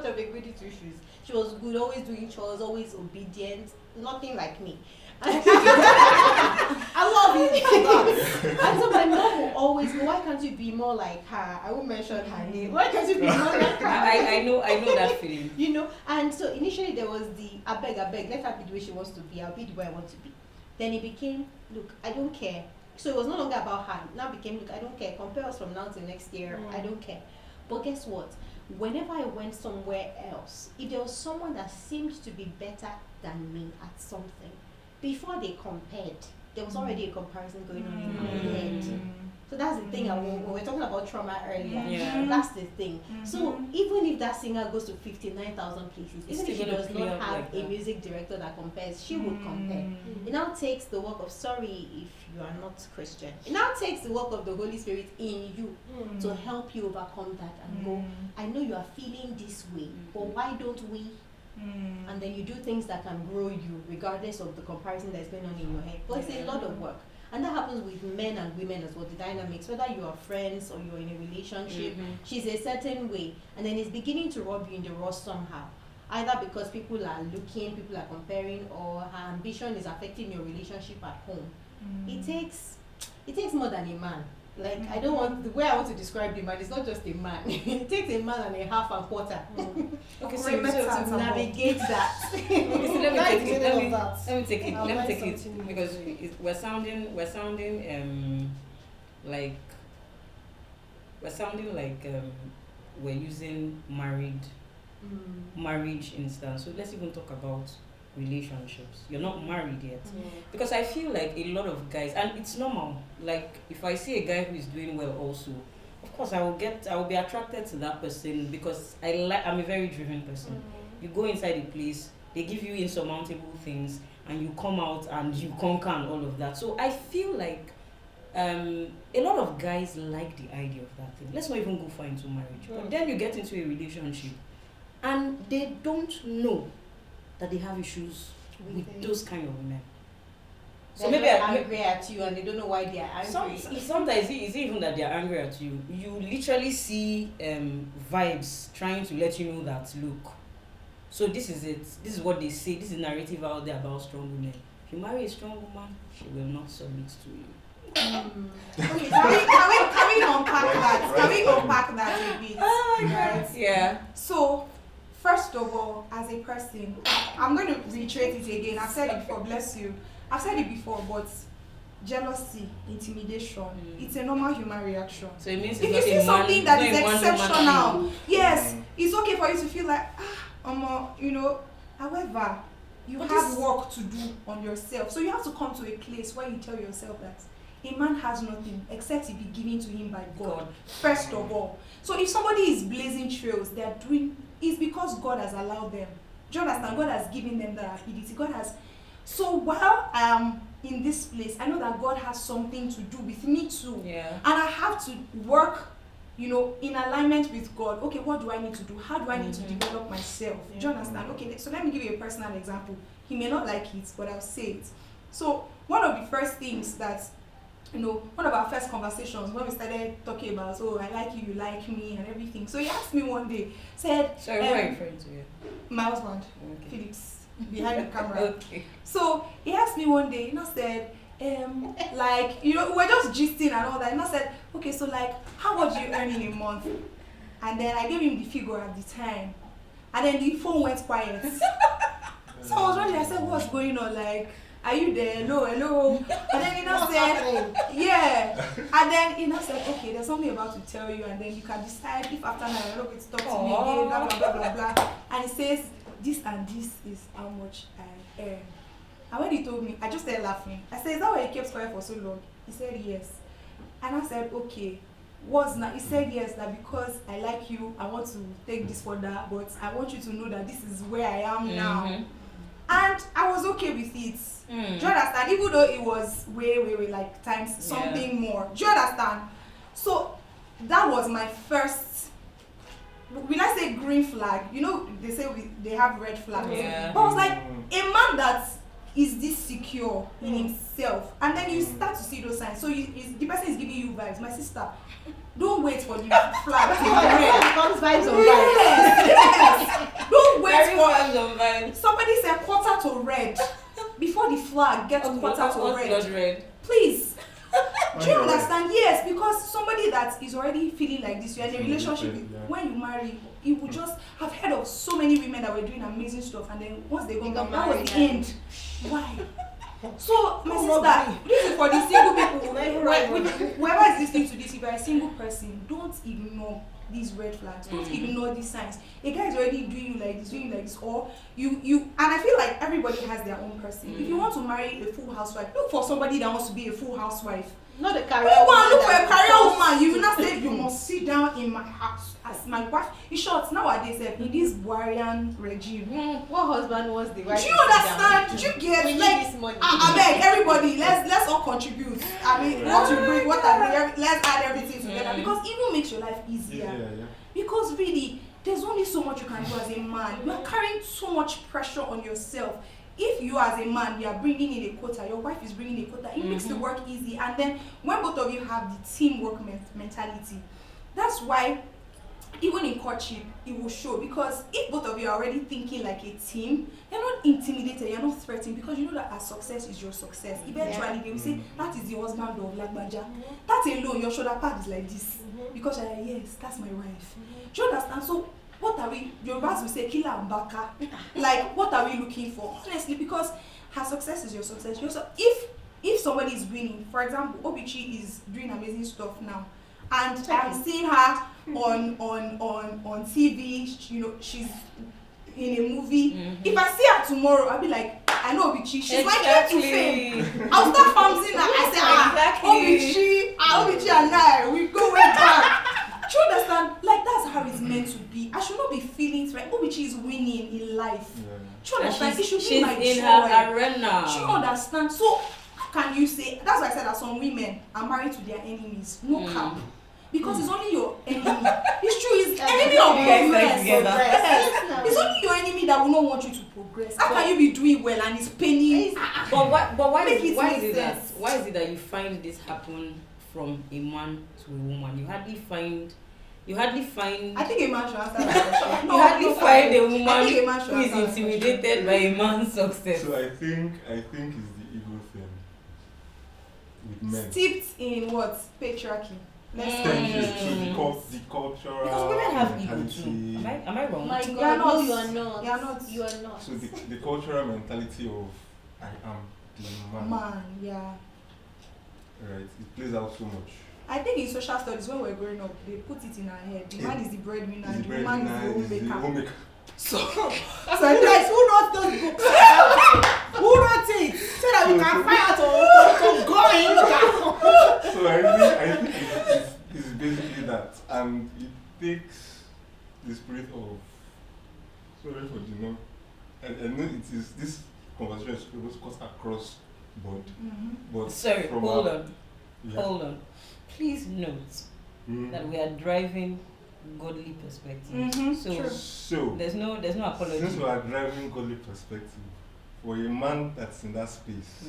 much of a goody two shoes. She was good, always doing chores, always obedient, nothing like me. I love it. And so my mom will always go, why can't you be more like her? I won't mention her name. Why can't you be more like her? I know that feeling. You know, and so initially there was the I beg, let her be the way she wants to be, I'll be the way I want to be. Then it became, look, I don't care. So it was no longer about her. Now became, look, I don't care. Compare us from now to next year. I don't care. But guess what? Whenever I went somewhere else, if there was someone that seemed to be better than me at something, before they compared, there was already a comparison going on in my head. So that's the thing. When we were talking about trauma earlier, that's the thing. So even if that singer goes to 59,000 places, even if she does not have a music director that compares, she would compare. It now takes the work of, sorry if you are not Christian, it now takes the work of the Holy Spirit in you to help you overcome that and go, I know you are feeling this way, but why don't we? And then you do things that can grow you regardless of the comparison that's going on in your head. But it's a lot of work. And that happens with men and women as well, the dynamics. Whether you are friends or you're in a relationship, she's a certain way. And then it's beginning to rub you in the raw somehow. Either because people are looking, people are comparing, or her ambition is affecting your relationship at home. It takes more than a man. Like, I don't want, the way I want to describe the man, it's not just a man. It takes a man and a half and quarter. Okay, so to navigate that. Let me take it because we're sounding like we're using marriage instance. So let's even talk about relationships. You're not married yet, because I feel like a lot of guys, and it's normal, like if I see a guy who is doing well also, of course I will be attracted to that person because I'm a very driven person. You go inside a place, they give you insurmountable things, and you come out and you conquer and all of that. So I feel like a lot of guys like the idea of that thing. Let's not even go far into marriage, but then you get into a relationship and they don't know that they have issues with those kind of women. So maybe they're angry at you and they don't know why they are angry. Sometimes it's even that they are angry at you. You literally see vibes trying to let you know that, look, so this is it. This is what they say. This is narrative out there about strong women. If you marry a strong woman, she will not submit to you. Okay, can we unpack that? Can we unpack that a bit? Oh my God. Right? Yeah. So, first of all, as a person, I'm going to reiterate it again. I've said it before, bless you. I've said it before, but jealousy, intimidation, it's a normal human reaction. So it means if you see something that is exceptional, yes, it's okay for you to feel like, however, you have work to do on yourself. So you have to come to a place where you tell yourself that a man has nothing except it be given to him by God. First of all. So if somebody is blazing trails, they are doing, it's because God has allowed them. Do you understand? God has given them that ability. God has. So while I am in this place, I know that God has something to do with me too. Yeah. And I have to work, in alignment with God. Okay, what do I need to do? How do I need to develop myself? Do you understand? Okay, so let me give you a personal example. He may not like it, but I'll say it. So one of the first things that, one of our first conversations when we started talking about, I like you, you like me, and everything. So he asked me one day, said, sorry, who are you referring to? My husband, Phillips, behind the camera. Okay. So he asked me one day, said, we're just gisting and all that. Said, okay, so how much do you earn in a month? And then I gave him the figure at the time. And then the phone went quiet. So I was wondering, I said, what's going on? Are you there? Hello. And then he said, yeah. And then he said, okay, there's something about to tell you, and then you can decide if after now you're not going to talk to me again, blah, blah, blah, blah, blah. And he says, this and this is how much I earn. And when he told me, I just started laughing. I said, is that why you kept quiet for so long? He said, yes. And I said, okay. What's now? He said, yes, that because I like you, I want to take this further, but I want you to know that this is where I am now. And I was okay with it. Do you understand? Even though it was way times something more. Do you understand? So that was my first, will I say green flag? They say they have red flags. Yeah. But I was like, a man that is this secure in himself, and then you start to see those signs. So the person is giving you vibes. My sister, don't wait for the flag to be red. Vibes on vibes. Yes. flag gets quarter to What's red. blood red? Please. Do you Right. understand? Yes, because somebody that is already feeling like this, you're in a relationship, Yeah. when you marry, you will just have heard of so many women that were doing amazing stuff, and then once they got married, that was the end. Why? So, my sister, this is for the single people. Whoever is listening to this, if you're a single person, don't ignore these red flags. Don't ignore these signs. A guy is already doing you like this, or you. And I feel like everybody has their own person. If you want to marry a full housewife, look for somebody that wants to be a full housewife. Not a Don't career go and woman look for a that career will woman. You will not say you must sit down in my house as my wife. In short, nowadays, in this Buharian regime, What husband wants the wife do you to sit down? understand? Do you get We need like? this money. I beg everybody. Let's all contribute. I mean, what you bring, what I bring. Let's add everything together because it even makes your life easier. Yeah. Because really, there's only so much you can do as a man. You are carrying so much pressure on yourself. If you as a man, you are bringing in a quota, your wife is bringing a quota, it makes the work easy. And then when both of you have the teamwork mentality, that's why even in courtship, it will show. Because if both of you are already thinking like a team, you're not intimidated, you're not threatened, because you know that our success is your success. Eventually, they will say, that is the husband of Lagbaja. That alone, your shoulder pad is like this. Because you're like, yes, that's my wife. Do you understand? So, what are we, Yorubas will say, killer and baka. Like, what are we looking for? Honestly, because her success is your success. If somebody is winning, for example, Obichi is doing amazing stuff now, and I'm seeing her on TV, you know, she's in a movie. If I see her tomorrow, I'll be like, I know Obichi, she's my claim to fame. I'll start famsing her. I say, Obichi and I, we go way back. Do you understand? Like, that's how it's meant to be. I should not be feeling threatened. Obichi is winning in life. Yeah. Do you understand? It should be She's my in joy. her arena. Do you understand? So, how can you say, that's why I said that some women are married to their enemies. No cap. Because it's only your enemy. It's true, it's enemy of progress. Yes. It's only your enemy that will not want you to progress. How can you be doing well and it's paining? But why Make it why make is it that sense. why is it that you find this happen from a man to a woman? You hardly find I think a man should answer that question. you hardly find a I woman think a man should who is answer that intimidated by a man's success. So I think it's the ego thing with men. Steeped in what? Patriarchy. Let's Thank you. say. So the cultural Because women have ego mentality. too. Am I wrong? My You God, are no, not. you are not. You are not. You are not. So the cultural mentality of I am the man, Man, yeah. right? It plays out so much. I think in social studies when we're growing up, they put it in our head. The man is the breadwinner, He's and the woman is the homemaker. homemaker. So Guys, who wrote those books? Who wrote it? So that we can find out to go in. So I think it's basically that, and it takes the spirit of, sorry for the no, I know it is, this conversation is supposed to cut across board, but Sorry, from hold our- on. yeah. Hold on. Please note that we are driving godly perspective. So True. So there's no apology. since we are driving godly perspective, for a man that's in that space,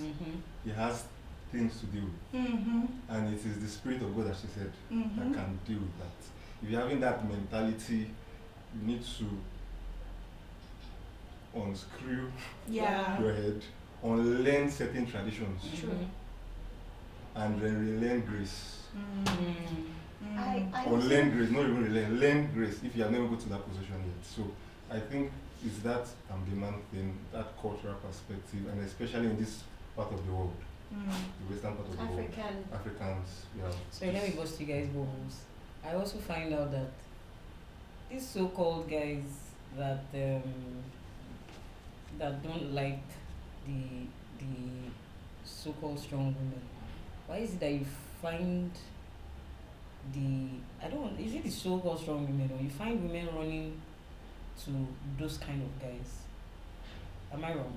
he has things to deal with. And it is the spirit of God, as she said, that can deal with that. If you're having that mentality, you need to unscrew Yeah. your head, unlearn certain traditions, True. and then relearn grace. I Unlearn grace, not even relearn, learn grace if you have never got to that position yet. So I think it's that the man thing, that cultural perspective, and especially in this part of the world, the western part of the world. Africans, yeah. So let me bust you guys' balls. I also find out that these so-called guys that that don't like the so-called strong women. Why is it that you find is it the so-called strong women, or you find women running to those kind of guys? Am I wrong?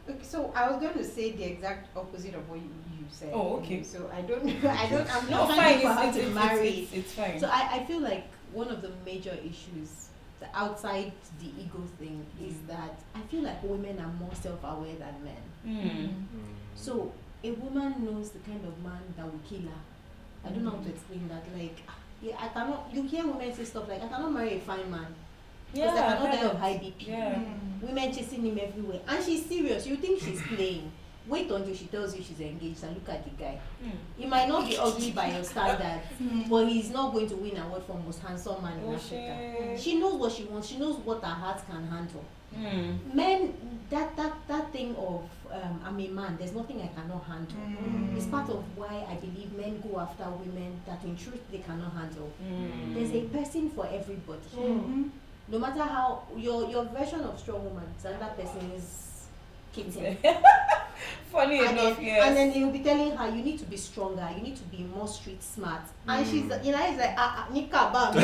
Okay, so I was going to say the exact opposite of what you said. Oh, okay. So I'm not No, fine. finding for how to marry. It's fine. So I feel like one of the major issues outside the ego thing is that I feel like women are more self-aware than men. So a woman knows the kind of man that will kill her. I don't know how to explain that. Like, yeah, I cannot. You hear women say stuff like, "I cannot marry a fine man." Because like another I of high BP. Yeah. Women chasing him everywhere. And she's serious. You think she's playing. Wait until she tells you she's engaged and look at the guy. He might not be ugly by your standards, but he's not going to win an award for most handsome man in Africa. She knows what she wants. She knows what her heart can handle. Men, that thing of I'm a man, there's nothing I cannot handle. It's part of why I believe men go after women that in truth they cannot handle. There's a person for everybody. No matter how your version of strong woman, another person is kitten. Funny enough, yes. And then he'll be telling her, you need to be stronger, you need to be more street smart. And she's, you know, he's like, Nika bam.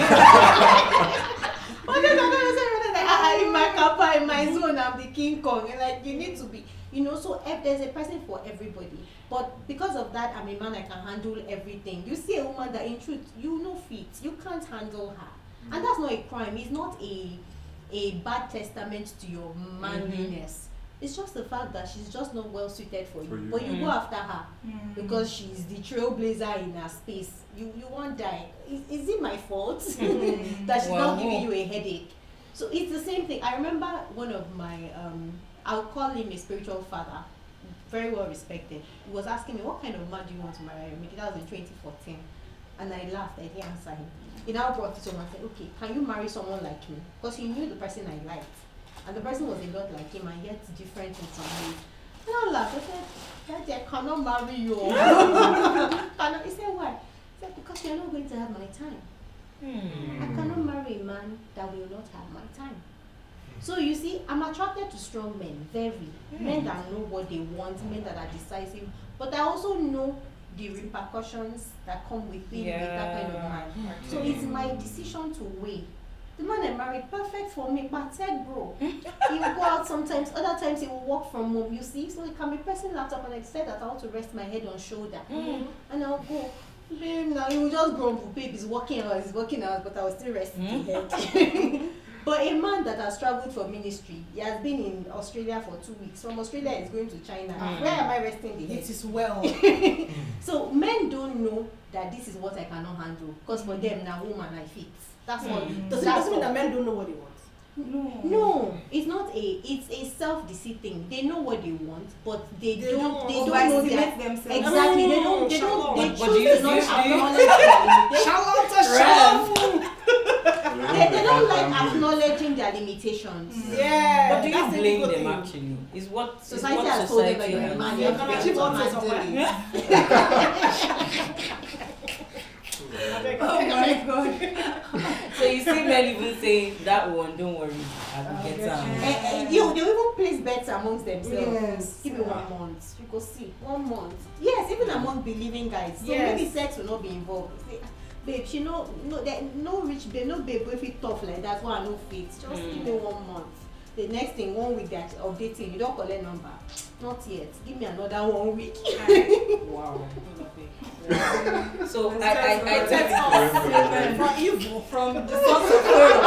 In my kappa, in my zone, I'm the King Kong. And like, you need to be, you know, so there's a person for everybody. But because of that, I'm a man, I can handle everything. You see a woman that in truth, you know fit, you can't handle her. And that's not a crime. It's not a bad testament to your manliness. It's just the fact that she's just not well suited for you. But you go after her because she's the trailblazer in her space. You won't die. Is it my fault that she's not giving you a headache? So it's the same thing. I remember one of my I'll call him a spiritual father, very well respected. He was asking me, what kind of man do you want to marry? That was in 2014. And I laughed, I didn't answer him. He now brought it to him and said, okay, can you marry someone like me? Because he knew the person I liked. And the person was a lot like him and yet different in some ways. And I laughed, I said, Daddy, I cannot marry you. He said, why? He said, because you're not going to have my time. I cannot marry a man that will not have my time. So you see, I'm attracted to strong men, very. Men that know what they want, men that are decisive. But I also know the repercussions that come with being with that kind of man. So it's my decision to weigh. The man I married, perfect for me, but said bro. He will go out sometimes, other times he will work from home, you see. So he can be pressing laptop and I said that I want to rest my head on shoulder. And I'll go, babe, now he will just grumble, babe, he's working hours, but I will still rest my head. But a man that has traveled for ministry, he has been in Australia for 2 weeks. From Australia, he's going to China. Where am I resting the head? It is well. So men don't know that this is what I cannot handle. Because for them, now woman, I fit. That's what. Does it mean that men don't know what they want? No, it's not it's a self-deceit thing. They know what they want, but they don't know that themselves. exactly. They choose to not acknowledge their limitations. They don't like acknowledging their limitations. Yeah. But do you blame them actually? Is what Society has told them that you're a man, you have to be Oh my God. So you see men even say that one, don't worry, I will get they even place bets amongst themselves. Yes. Give me 1 month. You go see 1 month. Yes, even among believing guys. So maybe sex will not be involved. Say, babe, she no rich babe, no babe if it tough like that, one no fit. Just give me 1 month. The next thing, 1 week that of dating, you don't collect number. Not yet. Give me another 1 week. Wow. So I from evil, from the source of oil.